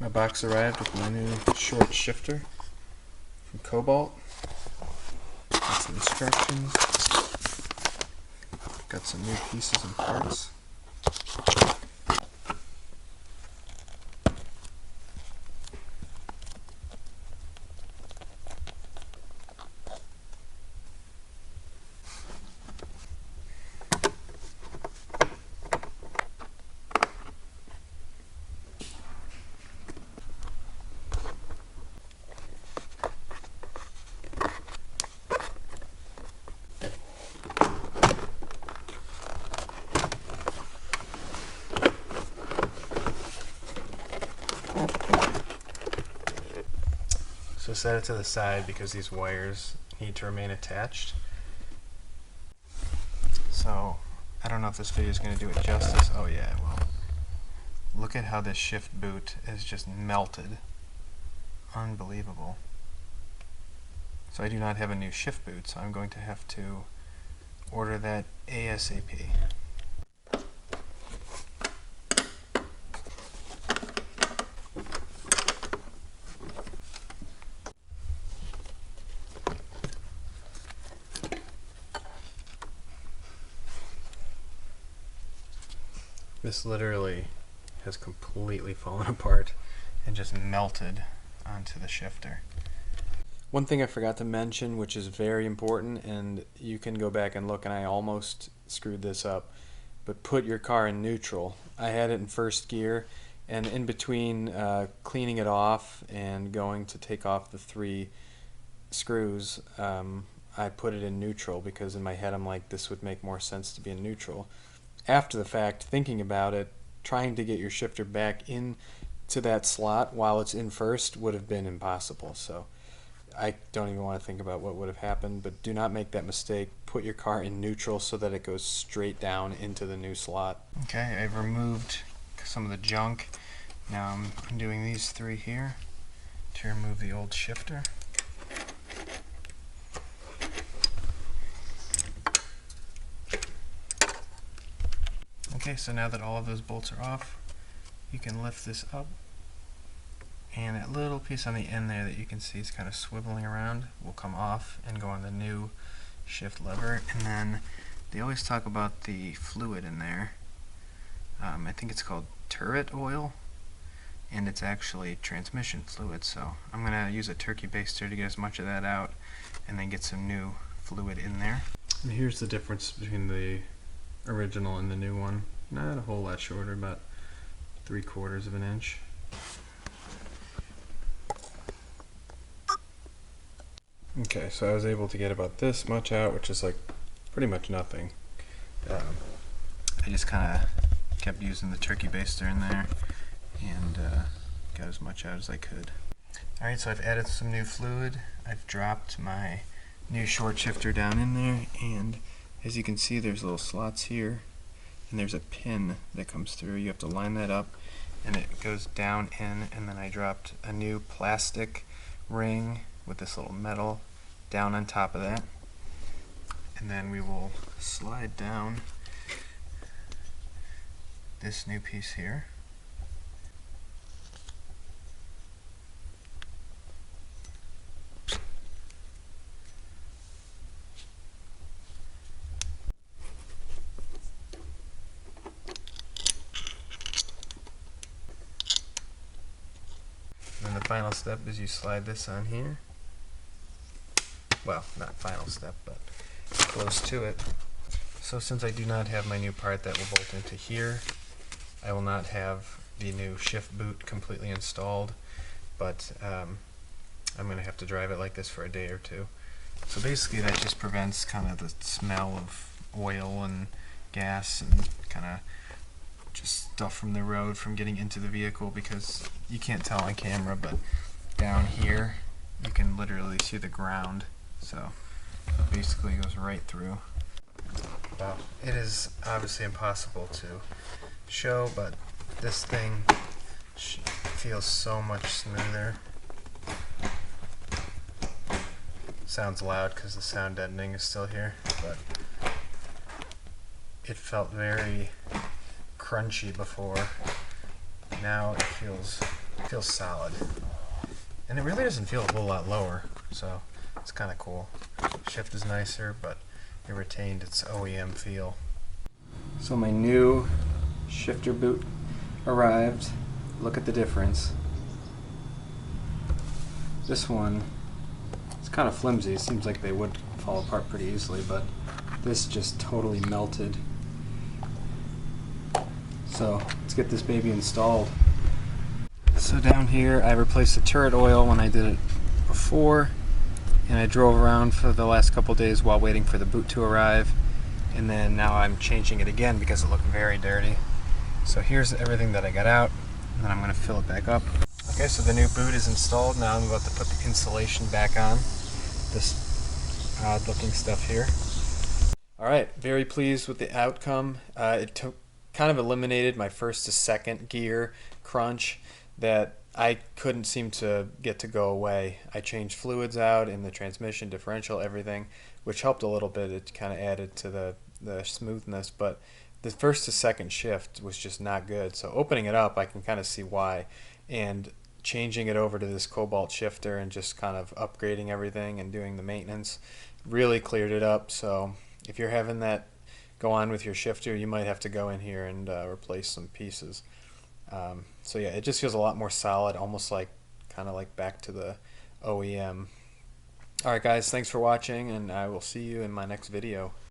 My box arrived with my new short shifter from Cobalt. Got some instructions. Got some new pieces and parts. So set it to the side because these wires need to remain attached. So I don't know if this video is going to do it justice. Oh yeah, it will. Look at how this shift boot is just melted. Unbelievable. So I do not have a new shift boot, so I'm going to have to order that ASAP. This literally has completely fallen apart and just melted onto the shifter. One thing I forgot to mention, which is very important, and you can go back and look, and I almost screwed this up, but put your car in neutral. I had it in first gear, and in between cleaning it off and going to take off the 3 screws, I put it in neutral because in my head I'm like, this would make more sense to be in neutral. After the fact, thinking about it, trying to get your shifter back into that slot while it's in first would have been impossible. So I don't even want to think about what would have happened, but do not make that mistake. Put your car in neutral so that it goes straight down into the new slot. Okay, I've removed some of the junk. Now I'm doing these 3 here to remove the old shifter. Okay, so now that all of those bolts are off, you can lift this up, and that little piece on the end there that you can see is kind of swiveling around will come off and go on the new shift lever. And then they always talk about the fluid in there. I think it's called turret oil, and it's actually transmission fluid. So I'm going to use a turkey baster to get as much of that out and then get some new fluid in there. And here's the difference between the original and the new one. Not a whole lot shorter, about 3/4 of an inch. Okay, so I was able to get about this much out, which is like pretty much nothing. I just kind of kept using the turkey baster in there and got as much out as I could. Alright, so I've added some new fluid. I've dropped my new short shifter down in there, and as you can see, there's little slots here, and there's a pin that comes through. You have to line that up, and it goes down in, and then I dropped a new plastic ring with this little metal down on top of that. And then we will slide down this new piece here. And the final step is you slide this on here. Well, not final step, but close to it. So since I do not have my new part that will bolt into here, I will not have the new shift boot completely installed, but I'm going to have to drive it like this for a day or 2. So basically that just prevents kind of the smell of oil and gas and kind of just stuff from the road from getting into the vehicle, because you can't tell on camera, but down here you can literally see the ground. So basically it goes right through. Well, it is obviously impossible to show, but this thing feels so much smoother. Sounds loud because the sound deadening is still here, but it felt very crunchy before. Now it feels feels solid. And it really doesn't feel a whole lot lower, so it's kind of cool. Shift is nicer, but it retained its OEM feel. So my new shifter boot arrived. Look at the difference. This one, it's kind of flimsy. It seems like they would fall apart pretty easily, but this just totally melted. So let's get this baby installed. So down here I replaced the turret oil when I did it before, and I drove around for the last couple days while waiting for the boot to arrive, and then now I'm changing it again because it looked very dirty. So here's everything that I got out, and then I'm going to fill it back up. Okay, so the new boot is installed. Now I'm about to put the insulation back on, this odd looking stuff here. Alright, very pleased with the outcome. It kind of eliminated my first to second gear crunch that I couldn't seem to get to go away. I changed fluids out in the transmission, differential, everything, which helped a little bit. It kind of added to the smoothness, but the first to second shift was just not good. So opening it up, I can kind of see why, and changing it over to this Cobalt shifter and just kind of upgrading everything and doing the maintenance really cleared it up. So if you're having that go on with your shifter, you might have to go in here and replace some pieces. So yeah, it just feels a lot more solid, almost like kind of like back to the OEM. Alright guys, thanks for watching, and I will see you in my next video.